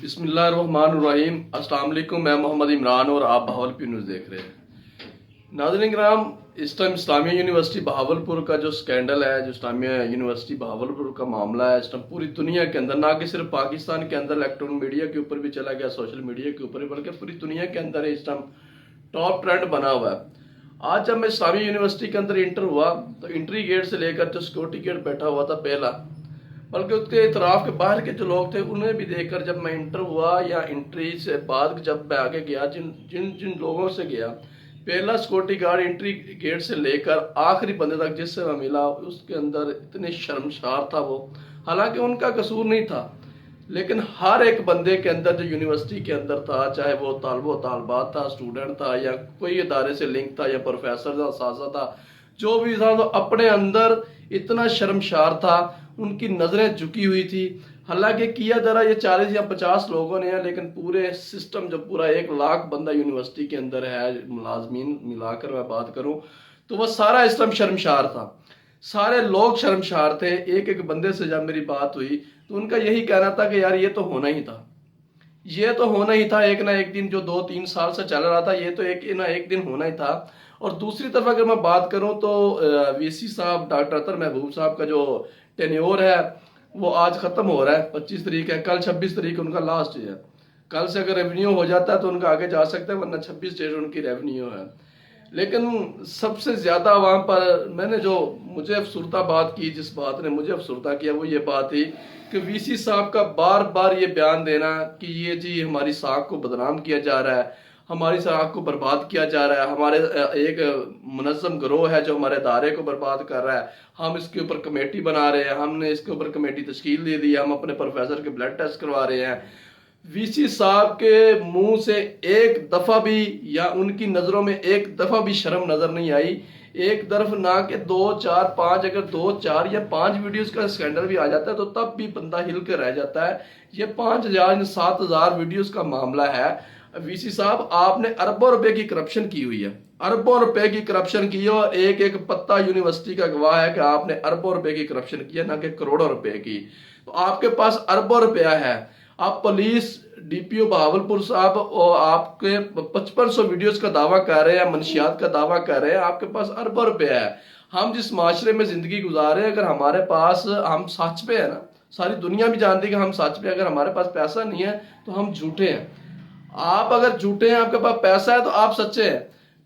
بسم اللہ الرحمن الرحیم۔ السلام علیکم، میں محمد عمران اور آپ بہاولپور نیوز دیکھ رہے ہیں۔ ناظرین کرام، اس ٹائم اسلامیہ یونیورسٹی بہاولپور کا جو سکینڈل ہے، جو اسلامیہ یونیورسٹی بہاولپور کا معاملہ ہے، اس ٹائم پوری دنیا کے اندر، نہ کہ صرف پاکستان کے اندر الیکٹرانک میڈیا کے اوپر بھی چلا گیا، سوشل میڈیا کے اوپر بھی، بلکہ پوری دنیا کے اندر اس ٹائم ٹاپ ٹرینڈ بنا ہوا ہے۔ آج جب میں اسلامیہ یونیورسٹی کے اندر انٹر ہوا تو انٹری گیٹ سے لے کر جو سیکورٹی گیٹ بیٹھا ہوا تھا پہلا، بلکہ اس کے اطراف کے باہر کے جو لوگ تھے انہیں بھی دیکھ کر جب میں انٹر ہوا یا انٹری سے بعد جب میں آگے گیا، جن لوگوں سے گیا، پہلا سیکورٹی گارڈ انٹری گیٹ سے لے کر آخری بندے تک جس سے میں ملا، اس کے اندر اتنے شرمسار تھا وہ، حالانکہ ان کا قصور نہیں تھا، لیکن ہر ایک بندے کے اندر جو یونیورسٹی کے اندر تھا، چاہے وہ طالب و طالبات تھا، اسٹوڈنٹ تھا، یا کوئی ادارے سے لنک تھا، یا پروفیسر تھا، اساتذہ تھا، جو بھی تھا، تو اپنے اندر اتنا شرمسار تھا، ان کی نظریں جھکی ہوئی تھی۔ حالانکہ کیا ذرا یہ 40 یا 50 لوگوں نے ہیں، لیکن پورے سسٹم جو پورا 1 لاکھ بندہ یونیورسٹی کے اندر ہے، ملازمین ملا کر میں بات کروں تو وہ سارا اسلام شرمسار تھا، سارے لوگ شرمسار تھے۔ ایک بندے سے جب میری بات ہوئی تو ان کا یہی کہنا تھا کہ یار یہ تو ہونا ہی تھا، یہ تو ہونا ہی تھا، ایک نہ ایک دن جو 2-3 سال سے چل رہا تھا، یہ تو ایک نہ ایک دن ہونا ہی تھا۔ اور دوسری طرف اگر میں بات کروں تو وی سی صاحب ڈاکٹر اطہر محبوب صاحب کا جو ٹینیور ہے وہ آج ختم ہو رہا ہے، 25 تاریخ ہے، کل 26 تاریخ ان کا لاسٹ ہے۔ کل سے اگر ریونیو ہو جاتا ہے تو ان کا آگے جا سکتا ہے، ورنہ 26 ڈیٹ ان کی ریونیو ہے۔ لیکن سب سے زیادہ وہاں پر میں نے جو مجھے افسردہ بات کی، جس بات نے مجھے افسردہ کیا، وہ یہ بات تھی کہ وی سی صاحب کا بار بار یہ بیان دینا کہ یہ جی ہماری ساکھ کو بدنام کیا جا رہا ہے، ہماری ساکھ کو برباد کیا جا رہا ہے، ہمارے ایک منظم گروہ ہے جو ہمارے ادارے کو برباد کر رہا ہے، ہم اس کے اوپر کمیٹی بنا رہے ہیں، ہم نے اس کے اوپر کمیٹی تشکیل دے دی ہے، ہم اپنے پروفیسر کے بلڈ ٹیسٹ کروا رہے ہیں۔ وی سی صاحب کے منہ سے ایک دفعہ بھی یا ان کی نظروں میں ایک دفعہ بھی شرم نظر نہیں آئی۔ ایک طرف نہ کہ 2 4 5، اگر 2 4 یا 5 ویڈیوز کا سکینڈل بھی آ جاتا ہے تو تب بھی بندہ ہل کے رہ جاتا ہے۔ یہ 5000 7000 ویڈیوز کا معاملہ ہے۔ وی سی صاحب، آپ نے اربوں روپے کی کرپشن کی ہوئی ہے، اربوں روپے کی کرپشن کی ہے، اور ایک ایک پتا یونیورسٹی کا گواہ ہے کہ آپ نے اربوں روپے کی کرپشن کی ہے، نہ کہ کروڑوں روپے کی۔ تو آپ کے پاس اربوں روپیہ ہے، آپ پولیس ڈی پی او بہاولپور صاحب اور آپ کے 5500 ویڈیوز کا دعویٰ کر رہے ہیں، منشیات کا دعویٰ کر رہے ہیں، آپ کے پاس اربوں روپیہ ہے۔ ہم جس معاشرے میں زندگی گزار رہے ہیں، اگر ہمارے پاس، ہم سچ پہ ہے نا، ساری دنیا بھی جانتی ہے کہ ہم سچ پہ، اگر ہمارے پاس پیسہ نہیں ہے تو ہم جھوٹے ہیں۔ آپ اگر جھوٹے ہیں، آپ کے پاس پیسہ ہے تو آپ سچے ہیں۔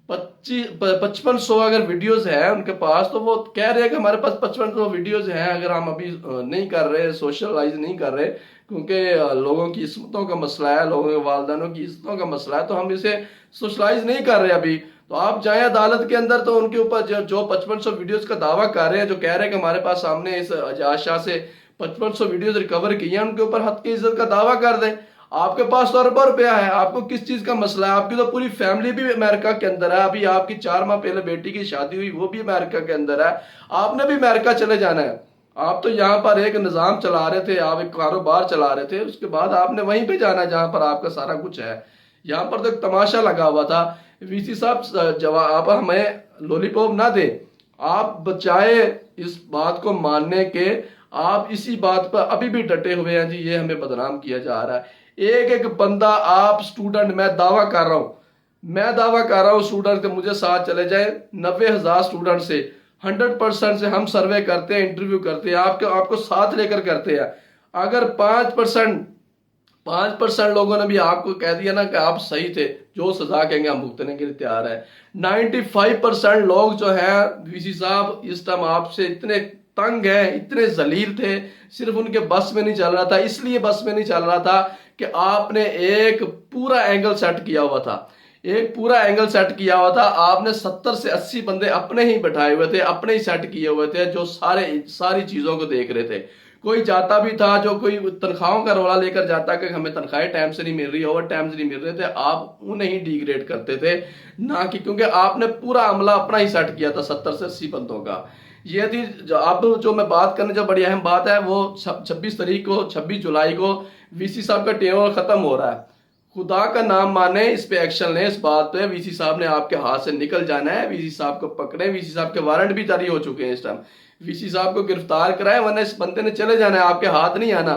5500 اگر ویڈیوز ہیں ان کے پاس تو وہ کہہ رہے ہیں کہ ہمارے پاس 5500 ویڈیوز ہیں، اگر ہم ابھی نہیں کر رہے، سوشلائز نہیں کر رہے، کیونکہ لوگوں کی عصمتوں کا مسئلہ ہے، لوگوں کے والدینوں کی عصمتوں کا مسئلہ ہے، تو ہم اسے سوشلائز نہیں کر رہے ابھی۔ تو آپ جائیں عدالت کے اندر تو ان کے اوپر جو 5500 ویڈیوز کا دعویٰ کر رہے ہیں، جو کہہ رہے ہیں کہ ہمارے پاس سامنے اس اجاز شاہ سے 5500 ویڈیوز ریکور کی ہیں، ان کے اوپر حد کی عزت کا دعویٰ کر دیں۔ آپ کے پاس تو اربوں روپیہ ہے، آپ کو کس چیز کا مسئلہ ہے؟ آپ کی تو پوری فیملی بھی امریکہ کے اندر ہے، ابھی آپ کی 4 ماہ پہلے بیٹی کی شادی ہوئی، وہ بھی امریکہ کے اندر ہے، آپ نے بھی امریکہ چلے جانا ہے۔ آپ تو یہاں پر ایک نظام چلا رہے تھے، آپ ایک کاروبار چلا رہے تھے، اس کے بعد آپ نے وہیں پہ جانا ہے جہاں پر آپ کا سارا کچھ ہے۔ یہاں پر تو ایک تماشا لگا ہوا تھا۔ وی سی صاحب، آپ ہمیں لولی پاپ نہ دیں، آپ بچائے اس بات کو ماننے کے، آپ اسی بات پر ابھی بھی ڈٹے ہوئے ہیں، جی یہ ہمیں بدنام کیا جا رہا ہے۔ ایک ایک بندہ، آپ اسٹوڈنٹ، میں دعویٰ کر رہا ہوں اسٹوڈنٹ کے مجھے ساتھ چلے جائیں، 90,000 اسٹوڈنٹ سے 100% سے ہم سروے کرتے ہیں، انٹرویو کرتے ہیں، آپ کو ساتھ لے کر کرتے ہیں۔ اگر 5% لوگوں نے بھی آپ کو کہہ دیا نا کہ آپ صحیح تھے، جو سزا کہیں گے ہم بھگتنے کے لیے تیار ہے۔ 95% لوگ جو ہیں وی سی صاحب اس ٹائم آپ سے اتنے تنگ ہیں، اتنے ذلیل تھے، صرف ان کے بس میں نہیں چل رہا تھا، اس لیے بس میں نہیں چل رہا تھا کہ آپ نے ایک پورا اینگل سیٹ کیا ہوا تھا، آپ نے 70 سے 80 بندے اپنے ہی بٹھائے ہوئے تھے، اپنے ہی سیٹ کیے ہوئے تھے، جو ساری چیزوں کو دیکھ رہے تھے۔ کوئی جاتا بھی تھا، جو کوئی تنخواہوں کا رولا لے کر جاتا کہ ہمیں تنخواہیں ٹائم سے نہیں مل رہی، اوور ٹائم سے نہیں مل رہے تھے، آپ انہیں ہی ڈی گریڈ کرتے تھے، نہ کہ کیونکہ آپ نے پورا عملہ اپنا ہی سیٹ کیا تھا 70 سے 80 بندوں کا۔ یہ تھی اب جو میں بات کرنے، جو بڑی اہم بات ہے، وہ 26 جولائی کو وی سی صاحب کا ٹینور ختم ہو رہا ہے۔ خدا کا نام مانے، اس پہ ایکشن لیں، اس بات پہ وی سی صاحب نے آپ کے ہاتھ سے نکل جانا ہے، وی سی صاحب کو پکڑیں، وی سی صاحب کے وارنٹ بھی جاری ہو چکے ہیں اس ٹائم، وی سی صاحب کو گرفتار کرائیں، ورنہ اس بندے نے چلے جانا ہے، آپ کے ہاتھ نہیں آنا۔